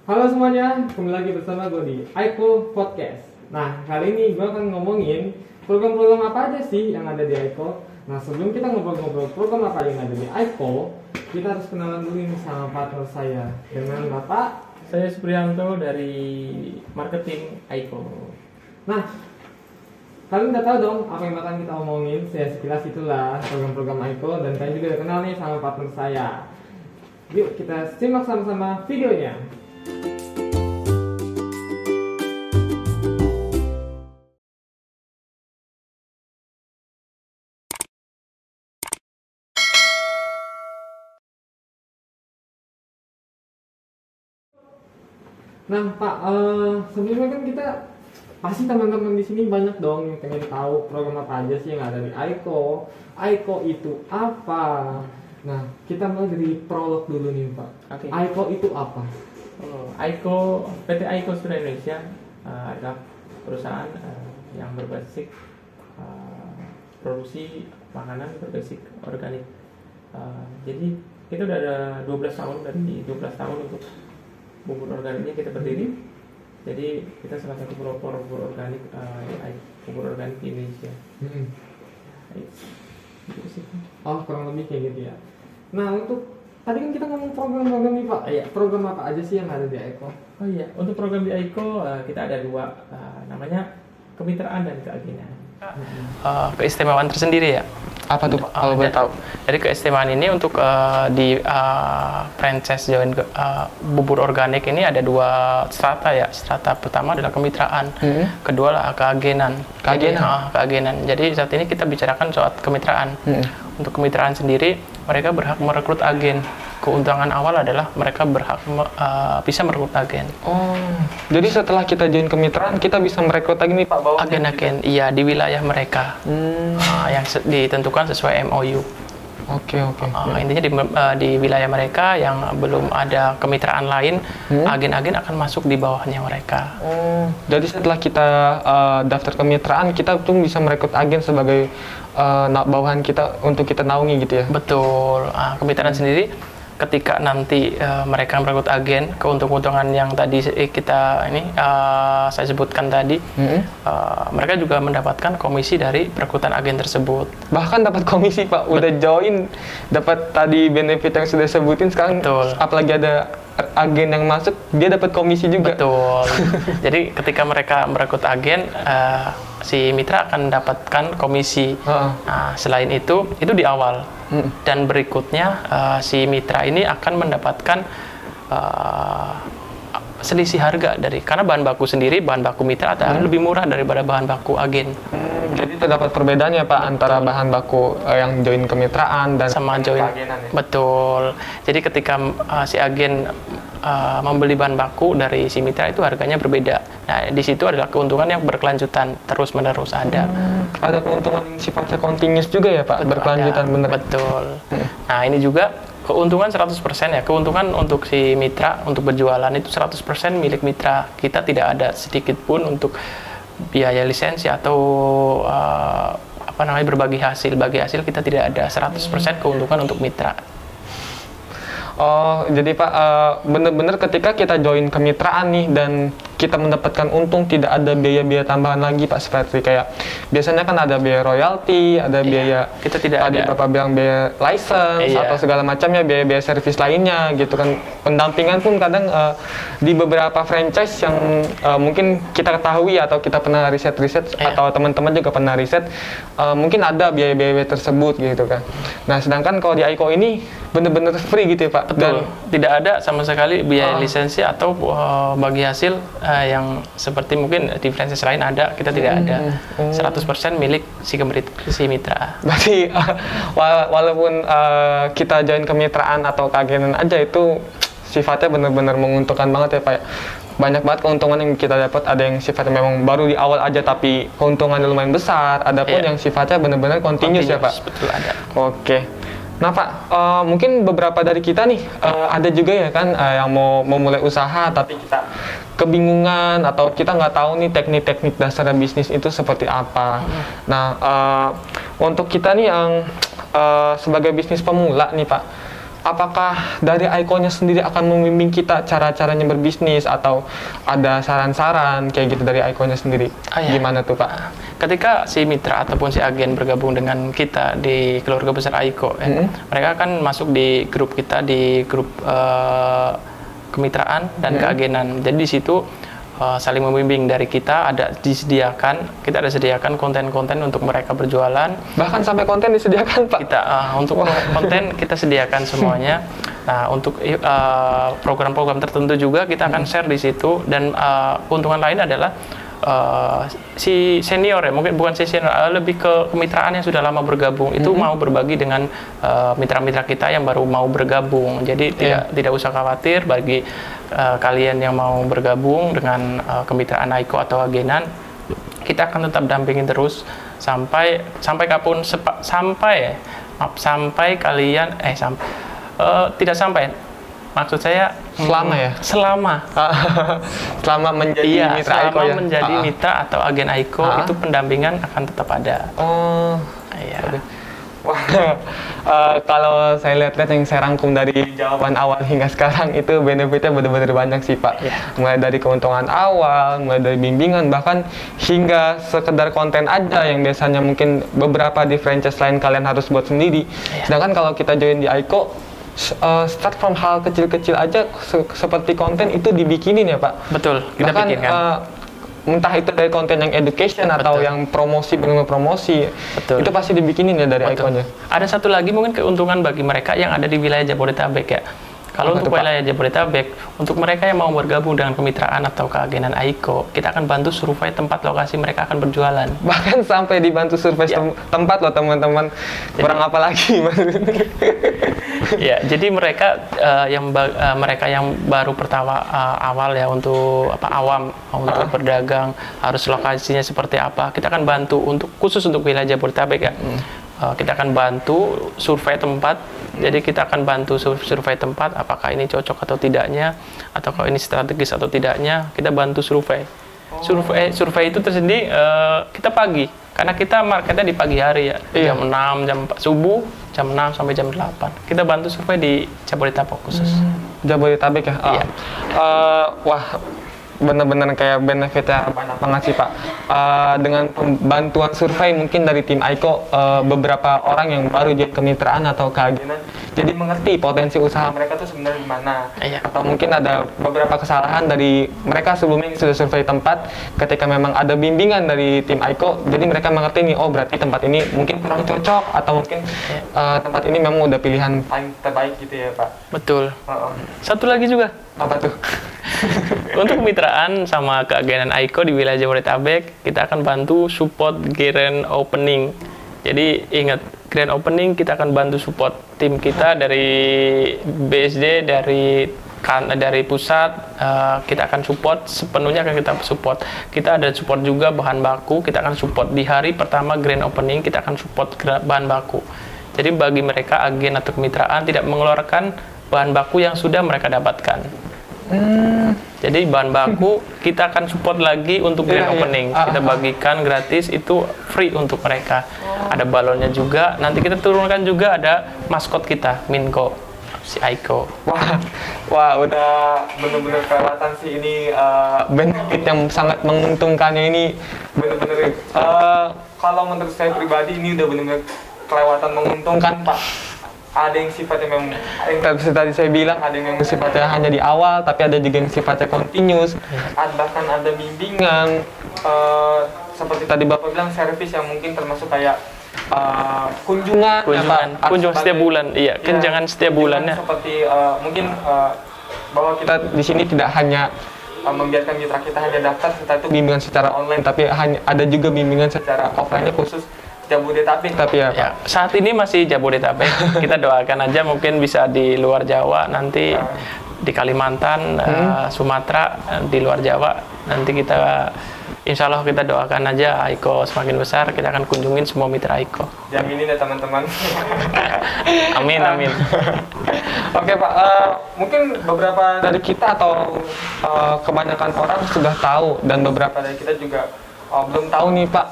Halo semuanya, kembali lagi bersama gue di Aiko Podcast. Nah, kali ini gue akan ngomongin program-program apa aja sih yang ada di Aiko. Nah, sebelum kita ngobrol-ngobrol program apa yang ada di Aiko, kita harus kenalan dulu nih sama partner saya. Dengan Bapak Saya Supriyanto dari marketing Aiko. Nah, kalian udah tahu dong apa yang bakal kita omongin. Saya sekilas itulah program-program Aiko, dan kalian juga udah kenal nih sama partner saya. Yuk kita simak sama-sama videonya. Nah Pak, sebelumnya kan kita pasti teman-teman di sini banyak dong yang pengen tahu program apa aja sih yang ada di Aiko. Aiko itu apa? Nah, kita mulai dari prolog dulu nih Pak. Oke. Aiko itu apa? Aiko, PT Aiko Seluruh Indonesia adalah perusahaan yang berbasis produksi makanan berbasis organik. Jadi kita udah ada 12 tahun, dari 12 tahun untuk bubur organiknya kita berdiri. Jadi kita salah satu pelopor bubur organik, bubur organik di Indonesia. Gitu sih. Oh, kurang lebih kayak gitu ya. Nah, untuk tadi kan kita ngomong program-program nih Pak. Ya, program apa aja sih yang ada di Aiko? Oh iya, untuk program di Aiko kita ada dua, namanya kemitraan dan keagenan. Keistimewaan tersendiri ya. Apa tuh Pak, kalau boleh tahu? Jadi keistimewaan ini untuk di franchise join bubur organik ini ada dua strata ya. Strata pertama adalah kemitraan, kedua lah keagenan. Keagenan. Jadi saat ini kita bicarakan soal kemitraan. Untuk kemitraan sendiri, mereka berhak merekrut agen. Keuntungan awal adalah mereka berhak bisa merekrut agen. Oh, jadi setelah kita join kemitraan, kita bisa merekrut lagi nih Pak, bawah agen-agen, iya, di wilayah mereka, yang ditentukan sesuai MOU. Oke. Intinya di wilayah mereka yang belum ada kemitraan lain, agen-agen akan masuk di bawahnya mereka. Oh, jadi setelah kita daftar kemitraan, kita tuh bisa merekrut agen sebagai bawahan kita untuk kita naungi gitu ya? Betul. Kemitraan sendiri, ketika nanti mereka merekrut agen, keuntungan yang tadi saya sebutkan tadi, mereka juga mendapatkan komisi dari perekrutan agen tersebut. Bahkan dapat komisi Pak, udah join, dapat tadi benefit yang sudah sebutin, sekarang Betul. apalagi ada agen yang masuk, dia dapat komisi juga. Betul. Jadi ketika mereka merekrut agen, si mitra akan mendapatkan komisi. Nah, selain itu di awal. Dan berikutnya si mitra ini akan mendapatkan selisih harga karena bahan baku sendiri, bahan baku mitra lebih murah daripada bahan baku agen. Jadi terdapat perbedaan ya Pak antara bahan baku yang join kemitraan dan sama join keagenan ya? Betul. Jadi ketika si agen membeli bahan baku dari si mitra, itu harganya berbeda. Nah, di situ adalah keuntungan yang berkelanjutan, terus menerus ada. Ada keuntungan yang sifatnya continuous juga ya Pak, berkelanjutan bener. Betul. Nah, ini juga keuntungan 100% ya. Keuntungan untuk si mitra untuk berjualan itu 100% milik mitra. Kita tidak ada sedikit pun untuk biaya lisensi atau berbagi hasil. Bagi hasil kita tidak ada, 100% keuntungan untuk mitra. Oh, jadi Pak, bener-bener ketika kita join kemitraan nih dan kita mendapatkan untung, tidak ada biaya-biaya tambahan lagi Pak, seperti kayak biasanya kan ada biaya royalti, ada biaya, kita tidak tadi ada. Bapak bilang biaya license atau segala macamnya, biaya-biaya servis lainnya gitu kan. Pendampingan pun kadang di beberapa franchise yang mungkin kita ketahui atau kita pernah riset-riset atau teman-teman juga pernah riset, mungkin ada biaya-biaya tersebut gitu kan. Nah, sedangkan kalau di Aiko ini bener-bener free gitu ya Pak. Betul. Tidak ada sama sekali biaya lisensi atau bagi hasil yang seperti mungkin di franchise lain ada, kita tidak ada. 100% milik si mitra. Berarti walaupun kita join kemitraan atau keagenan aja, itu sifatnya benar-benar menguntungkan banget ya Pak. Banyak banget keuntungan yang kita dapat. Ada yang sifatnya memang baru di awal aja tapi keuntungannya lumayan besar. Ada pun yang sifatnya benar-benar continuous ya Pak. Betul, ada. Oke. Nah Pak, mungkin beberapa dari kita nih ada juga ya kan yang mau mulai usaha tapi kita kebingungan atau kita nggak tahu nih teknik-teknik dasar bisnis itu seperti apa. Nah, untuk kita nih yang sebagai bisnis pemula nih Pak, apakah dari Aiko-nya sendiri akan membimbing kita cara-caranya berbisnis atau ada saran-saran kayak gitu dari Aiko-nya sendiri? Ya. Gimana tuh Pak? Ketika si mitra ataupun si agen bergabung dengan kita di keluarga besar Aiko, mereka akan masuk di grup kita, di grup kemitraan dan keagenan. Jadi di situ saling membimbing. Dari kita ada disediakan konten-konten untuk mereka berjualan. Bahkan sampai konten disediakan Pak? Kita untuk konten kita sediakan semuanya. Nah, untuk program-program tertentu juga kita akan share di situ. Dan keuntungan lain adalah si senior ya, mungkin bukan si senior, lebih ke kemitraan yang sudah lama bergabung itu mau berbagi dengan mitra-mitra kita yang baru mau bergabung. Jadi tidak usah khawatir bagi kalian yang mau bergabung dengan kemitraan Aiko atau agenan, kita akan tetap dampingin terus sampai kalian tidak sampai. Maksud saya selama ya? Selama menjadi mitra Aiko ya? Selama menjadi mitra atau agen Aiko itu pendampingan akan tetap ada. Oh, iya. Wah, kalau saya lihat-lihat yang saya rangkum dari jawaban awal hingga sekarang itu benefitnya benar-benar banyak sih Pak. Mulai dari keuntungan awal, mulai dari bimbingan, bahkan hingga sekedar konten aja yang biasanya mungkin beberapa di franchise lain kalian harus buat sendiri. Sedangkan kalau kita join di Aiko, start from hal kecil-kecil aja seperti konten itu dibikinin ya Pak. Betul, kita bahkan bikinkan. Entah itu dari konten yang education atau yang promosi, benar promosi, itu pasti dibikinin ya dari Aiko-nya. Ada satu lagi mungkin keuntungan bagi mereka yang ada di wilayah Jabodetabek ya. Kalau untuk wilayah Jabodetabek, untuk mereka yang mau bergabung dengan kemitraan atau keagenan Aiko, kita akan bantu survei tempat lokasi mereka akan berjualan. Bahkan sampai dibantu survei tempat loh teman-teman. Kurang apa lagi? Ya, jadi mereka yang baru pertama awal ya untuk awam untuk berdagang, harus lokasinya seperti apa, kita akan bantu khusus untuk wilayah Jabodetabek ya. Kita akan bantu survei tempat. Jadi kita akan bantu survei tempat apakah ini cocok atau tidaknya, atau kalau ini strategis atau tidaknya, kita bantu survei. Survei itu tersendiri kita pagi, karena kita marketnya di pagi hari ya, jam 6, jam 4 subuh, jam 6 sampai jam 8. Kita bantu survei di Jabodetabek khusus. Jabodetabek ya? Iya. Wah, benar-benar kayak benefitnya banyak banget sih Pak. Dengan bantuan survei mungkin dari tim Aiko, beberapa orang yang baru jadi kemitraan atau keagenan jadi mengerti potensi usaha mereka tuh sebenarnya gimana. Atau mungkin ada beberapa kesalahan dari mereka sebelumnya sudah survei tempat, ketika memang ada bimbingan dari tim Aiko, jadi mereka mengerti nih, oh berarti tempat ini mungkin kurang cocok, atau mungkin tempat ini memang udah pilihan paling terbaik gitu ya Pak. Betul. Satu lagi juga. Apa tuh? Untuk kemitraan sama keagenan Aiko di wilayah Jabodetabek, kita akan bantu support grand opening. Jadi ingat, grand opening kita akan bantu support tim kita dari BSD, dari pusat, kita akan support sepenuhnya, akan kita support. Kita ada support juga bahan baku, kita akan support di hari pertama grand opening, kita akan support bahan baku. Jadi bagi mereka agen atau kemitraan tidak mengeluarkan bahan baku yang sudah mereka dapatkan. Jadi bahan baku kita akan support lagi untuk grand opening. Kita bagikan gratis, itu free untuk mereka. Ada balonnya juga. Nanti kita turunkan juga ada maskot kita, Minko, si Aiko. Wah, udah bener-bener kelihatan sih ini benefit yang sangat menguntungkannya ini. Bener-bener kalau menurut saya pribadi ini udah bener-bener kelewatan menguntungkan Pak. Ada yang sifatnya memang, yang tadi saya bilang, ada yang sifatnya hanya di awal, tapi ada juga yang sifatnya continuous. Bahkan ada bimbingan, seperti tadi Bapak bilang, servis yang mungkin termasuk kayak kunjungan setiap bulan, jangan setiap bulannya. Seperti mungkin bahwa kita di sini tidak hanya membiarkan mitra kita hanya daftar, kita itu bimbingan secara online, tapi ada juga bimbingan secara offline khusus Jabodetabek. Tapi ya, saat ini masih Jabodetabek. Kita doakan aja mungkin bisa di luar Jawa nanti, di Kalimantan, Sumatera, di luar Jawa. Nanti kita, insya Allah kita doakan aja Aiko semakin besar, kita akan kunjungin semua mitra Aiko. Jaminin ya teman-teman. Amin. Oke Pak, mungkin beberapa dari kita atau kebanyakan orang sudah tahu, dan beberapa dari kita juga belum tahu nih Pak,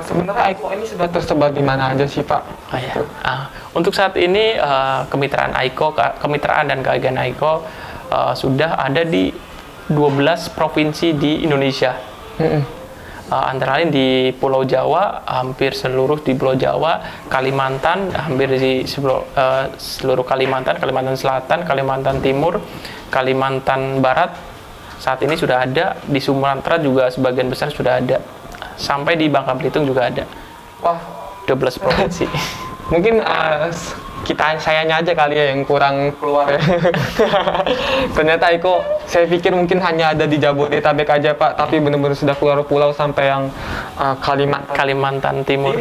sebenarnya Aiko ini sudah tersebar di mana aja sih Pak? Untuk saat ini kemitraan Aiko, kemitraan dan keagenan Aiko sudah ada di 12 provinsi di Indonesia. Antara lain di Pulau Jawa, hampir seluruh di Pulau Jawa, Kalimantan, hampir di seluruh Kalimantan, Kalimantan Selatan, Kalimantan Timur, Kalimantan Barat, saat ini sudah ada. Di Sumatera juga sebagian besar sudah ada. Sampai di Bangka Belitung juga ada. Wah, 12 provinsi. Mungkin sayanya aja kali ya yang kurang keluar ya. Ternyata Aiko, saya pikir mungkin hanya ada di Jabodetabek aja Pak, tapi benar-benar sudah keluar pulau sampai yang Kalimantan Timur,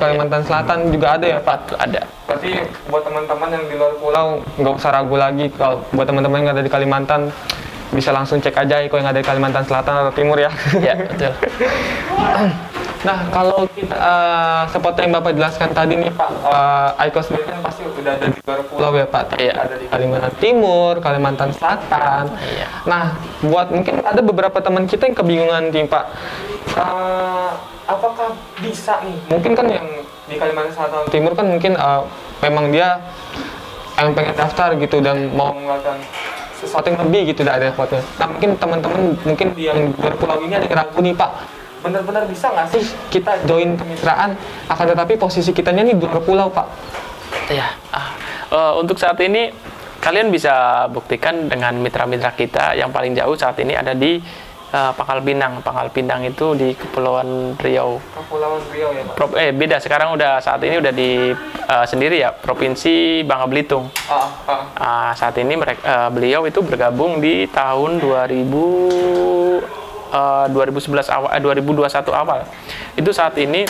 Kalimantan Selatan juga ada ya Pak? Ada. Berarti buat teman-teman yang di luar pulau nggak usah ragu lagi. Kalau buat teman-teman yang ada di Kalimantan, bisa langsung cek aja Aiko yang ada di Kalimantan Selatan atau Timur ya. Ya, betul. Nah, kalau kita, seperti yang Bapak jelaskan tadi nih Pak, Aiko sendiri kan pasti udah ada di luar pulau ya Pak, ada di Kalimantan Timur, Kalimantan Selatan. Nah, buat mungkin ada beberapa teman kita yang kebingungan nih Pak, apakah bisa nih, mungkin kan yang di Kalimantan Selatan Timur kan mungkin memang dia yang pengen daftar gitu dan mau melakukan sesuatu yang lebih gitu dari effort-nya. Nah, mungkin teman-teman mungkin yang di luar pulau ini ada yang ragu nih Pak, benar-benar bisa nggak sih kita join kemitraan, akan tetapi posisi kitanya nih di luar pulau Pak? Ya, untuk saat ini kalian bisa buktikan dengan mitra-mitra kita yang paling jauh saat ini ada di Pangkal Pinang. Pangkal Pinang itu di Kepulauan Riau. Kepulauan Riau ya Pak? Beda, sekarang saat ini udah di sendiri ya, Provinsi Bangka Belitung. Saat ini beliau itu bergabung di tahun 2011 awal, 2021 awal. Itu saat ini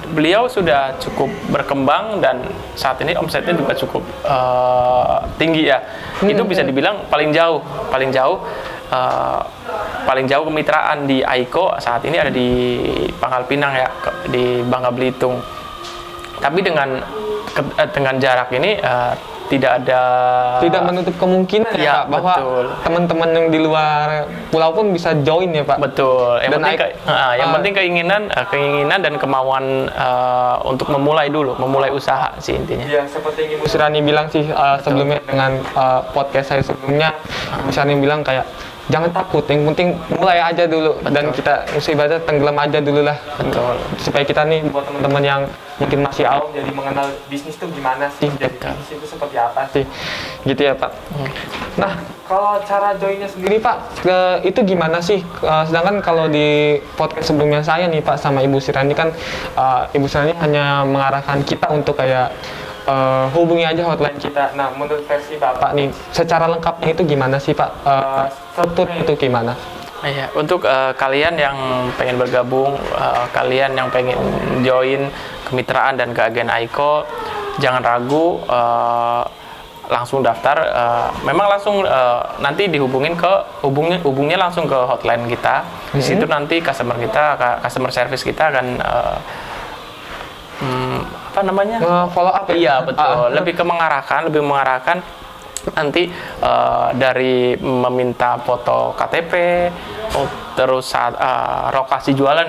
beliau sudah cukup berkembang dan saat ini omsetnya juga cukup tinggi ya. Itu bisa dibilang paling jauh kemitraan di Aiko saat ini ada di Pangkal Pinang ya, di Bangka Belitung. Tapi dengan jarak ini tidak menutup kemungkinan ya Pak, bahwa teman-teman yang di luar pulau pun bisa join ya Pak. Betul. Yang penting keinginan dan kemauan untuk memulai usaha sih intinya. Ya, seperti yang Ibu Sirani bilang sih sebelumnya dengan podcast saya sebelumnya, Ibu Sirani bilang kayak jangan takut, yang penting mulai aja dulu. Betul. Dan kita ibadah tenggelam aja dulu lah. Betul. Supaya kita nih buat teman-teman yang mungkin masih awam jadi mengenal bisnis itu gimana sih, jadi bisnis itu seperti apa sih, gitu ya Pak. Nah, kalau cara joinnya sendiri Pak, itu gimana sih? Sedangkan kalau di podcast sebelumnya saya nih Pak sama Ibu Sirani kan, Ibu Sirani hanya mengarahkan kita untuk kayak hubungi aja hotline kita. Nah, menurut versi Bapak nih, secara lengkapnya itu gimana sih Pak? Strukturnya itu gimana? Iya, untuk kalian yang pengen bergabung, kalian yang pengen join kemitraan dan keagenan Aiko, jangan ragu, langsung daftar. Memang langsung nanti hubungnya langsung ke hotline kita. Di situ nanti customer service kita akan follow up. Iya, betul. Lebih mengarahkan nanti dari meminta foto KTP, terus lokasi jualan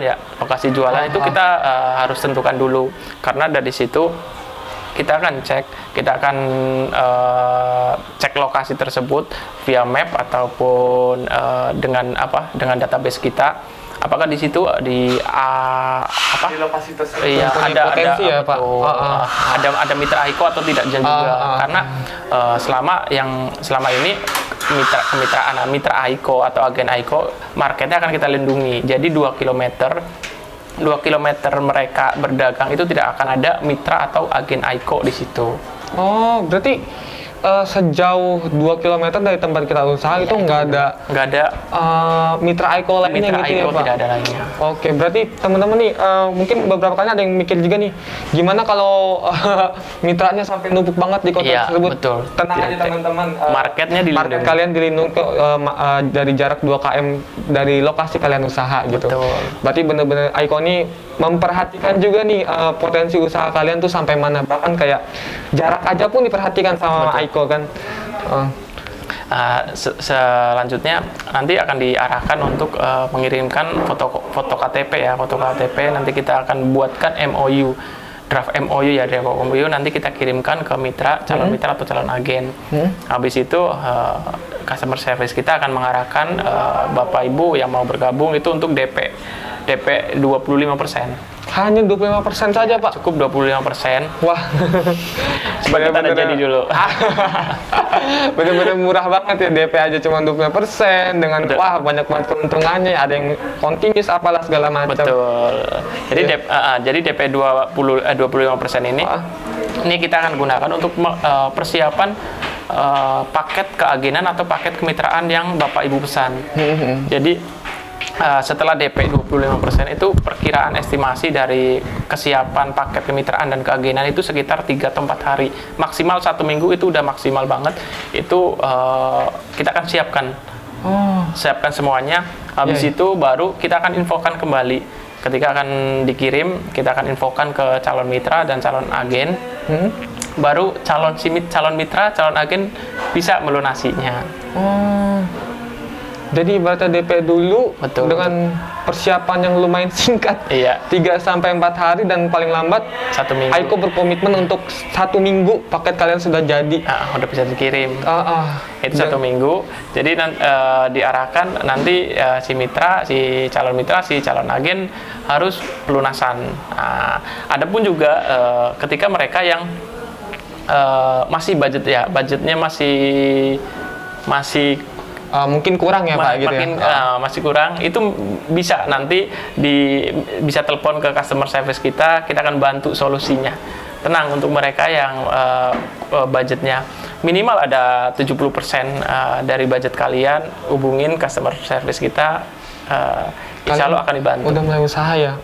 itu kita harus tentukan dulu, karena dari situ kita akan cek lokasi tersebut via map ataupun dengan database kita. Apakah di situ di lokasi tersebut ada potensi ya Pak? Ada mitra Aiko atau tidak juga? Karena selama ini mitra Aiko atau agen Aiko, marketnya akan kita lindungi. Jadi 2 km mereka berdagang itu tidak akan ada mitra atau agen Aiko di situ. Oh, berarti sejauh 2 km dari tempat kita usaha itu nggak ada mitra Aiko lainnya gitu ya Pak? Tidak ada lainnya. Oke, berarti teman-teman nih mungkin beberapa kali ada yang mikir juga nih, gimana kalau mitranya sampai numpuk banget di kota tersebut? Betul. Tenang aja teman-teman. Marketnya dilindungi. Market kalian dilindungi dari jarak 2 km dari lokasi kalian usaha gitu. Betul. Berarti benar-benar Aiko ini memperhatikan juga nih potensi usaha kalian tuh sampai mana, bahkan kayak jarak aja pun diperhatikan sama Aiko kan. Selanjutnya nanti akan diarahkan untuk mengirimkan foto KTP ya, foto KTP. Nanti kita akan buatkan MOU, draft MOU ya, draft MOU nanti kita kirimkan ke mitra, calon mitra atau calon agen. Habis itu customer service kita akan mengarahkan Bapak Ibu yang mau bergabung itu untuk DP 25%. Hanya 25% saja, Pak? Cukup 25%. Wah, sebagai tanda jadi dulu. Bener-bener murah banget ya, DP aja cuma 25% dengan Betul. wah banyak banget keuntungannya, ada yang continuous apalah segala macam. Betul. Jadi jadi DP 25% ini kita akan gunakan untuk persiapan paket keagenan atau paket kemitraan yang Bapak Ibu pesan. Jadi setelah DP 25% itu perkiraan estimasi dari kesiapan paket kemitraan dan keagenan itu sekitar 3 atau 4 hari, maksimal 1 minggu itu udah maksimal banget. Itu kita akan siapkan semuanya. Habis itu baru kita akan infokan kembali. Ketika akan dikirim, kita akan infokan ke calon mitra dan calon agen. Baru calon mitra, calon agen bisa melunasinya. Jadi ibaratnya DP dulu. Betul, dengan persiapan yang lumayan singkat. Iya. 3-4 hari dan paling lambat 1 minggu. Aiko berkomitmen untuk 1 minggu paket kalian sudah jadi. Udah bisa dikirim. Itu 1 minggu. Jadi diarahkan nanti si mitra, si calon agen harus pelunasan. Adapun juga ketika mereka yang masih budgetnya masih mungkin kurang ya Pak gitu ya. Masih kurang, itu bisa nanti bisa telepon ke customer service kita akan bantu solusinya. Tenang, untuk mereka yang budgetnya minimal ada 70% dari budget kalian, hubungin customer service kita, insya Allah akan dibantu. Udah mulai usaha ya.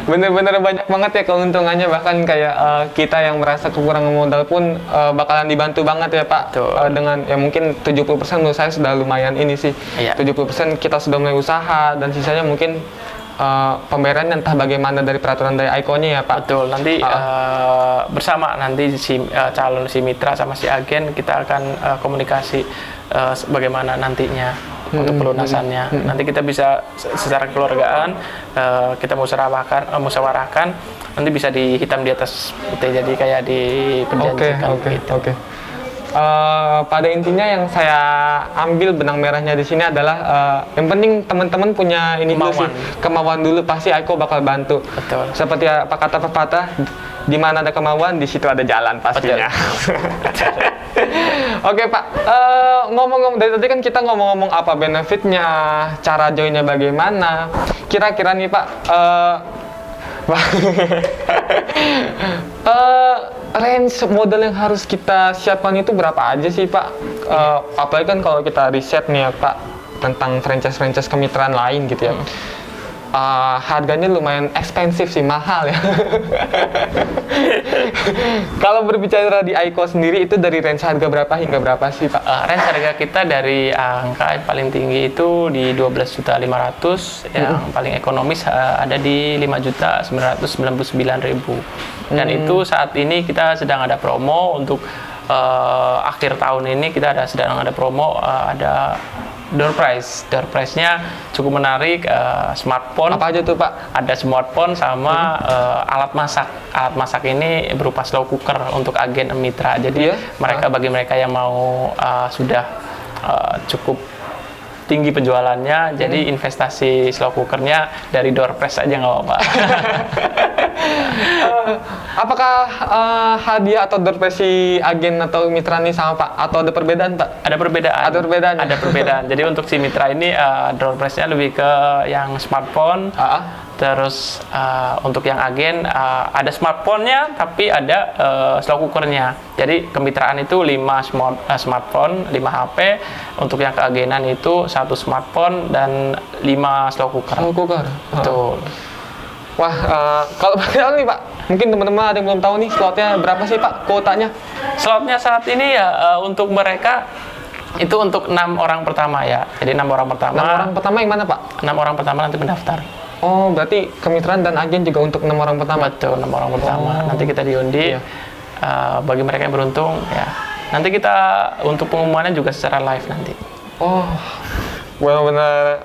Bener-bener banyak banget ya keuntungannya, bahkan kayak kita yang merasa kekurangan modal pun bakalan dibantu banget ya Pak. Dengan ya mungkin 70% menurut saya sudah lumayan ini sih. 70% kita sudah mulai usaha dan sisanya mungkin pembayaran entah bagaimana dari peraturan dari Aiko-nya ya Pak. Betul, nanti bersama nanti si mitra sama si agen kita akan komunikasi bagaimana nantinya untuk pelunasannya. Nanti kita bisa secara kekeluargaan kita musyawarahkan, nanti bisa dihitam di atas putih, jadi kayak diperjanjikan. Oke. Pada intinya yang saya ambil benang merahnya di sini adalah yang penting teman-teman punya ini dulu sih, kemauan dulu, pasti Aiko bakal bantu. Betul. Seperti apa kata pepatah, di mana ada kemauan di situ ada jalan pastinya. Oke Pak, ngomong-ngomong dari tadi kan kita ngomong-ngomong apa benefitnya, cara joinnya bagaimana. Kira-kira nih Pak, range modal yang harus kita siapkan itu berapa aja sih Pak? Apalagi kan kalau kita riset nih ya Pak tentang franchise kemitraan lain gitu ya. Harganya lumayan ekspensif sih, mahal ya. Kalau berbicara di Aiko sendiri itu dari range harga berapa hingga berapa sih Pak? Range harga kita dari angka yang paling tinggi itu di 12.500.000, yang paling ekonomis ada di 5.999.000. Dan itu saat ini kita sedang ada promo untuk akhir tahun ini, kita sedang ada promo, ada door price-nya cukup menarik. Smartphone apa aja tuh Pak? Ada smartphone sama alat masak ini berupa slow cooker untuk agen mitra. Jadi bagi mereka yang mau sudah cukup tinggi penjualannya, jadi investasi slow cookernya dari door price aja nggak apa-apa. Apakah hadiah atau door price si agen atau mitra ini sama Pak? Atau ada perbedaan Pak? Ada perbedaan. Ada perbedaan. Jadi untuk si mitra ini door price-nya lebih ke yang smartphone. Terus untuk yang agen ada smartphone-nya tapi ada slow cooker-nya. Jadi kemitraan itu 5 smartphone, 5 HP. Untuk yang keagenan itu 1 smartphone dan 5 slow cooker. Slow cooker. Betul. Wah, kalau nih Pak, mungkin teman-teman ada yang belum tahu nih slotnya berapa sih Pak, kuotanya? Slotnya saat ini ya untuk mereka itu untuk 6 orang pertama ya. Jadi 6 orang pertama. 6 orang pertama yang mana Pak? 6 orang pertama nanti mendaftar. Oh, berarti kemitraan dan agen juga untuk 6 orang pertama? Betul, 6 orang pertama. Nanti kita diundi. bagi mereka yang beruntung ya nanti kita untuk pengumumannya juga secara live nanti. Oh, benar-benar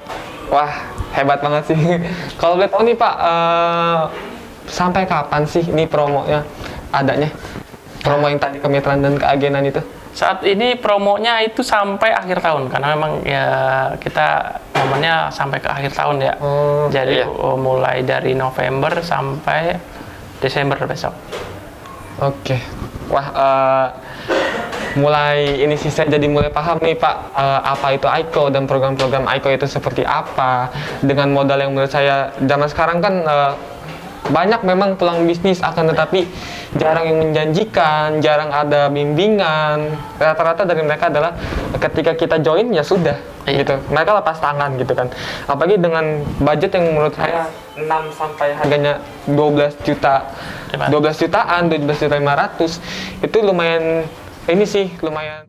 wah hebat banget sih. Kalau boleh tahu nih Pak, sampai kapan sih ini promonya adanya? Promo yang tadi kemitraan dan keagenan itu? Saat ini promonya itu sampai akhir tahun karena memang ya kita momennya sampai ke akhir tahun ya. Jadi mulai dari November sampai Desember besok. Oke. Wah, mulai ini sih saya jadi mulai paham nih Pak, apa itu Aiko dan program-program Aiko itu seperti apa dengan modal yang menurut saya zaman sekarang kan banyak memang peluang bisnis akan tetapi jarang yang menjanjikan, jarang ada bimbingan. Rata-rata dari mereka adalah ketika kita join ya sudah gitu. Mereka lepas tangan gitu kan. Apalagi dengan budget yang menurut saya 6 sampai harganya 12 juta. 12 jutaan, 12.500 itu lumayan ini sih lumayan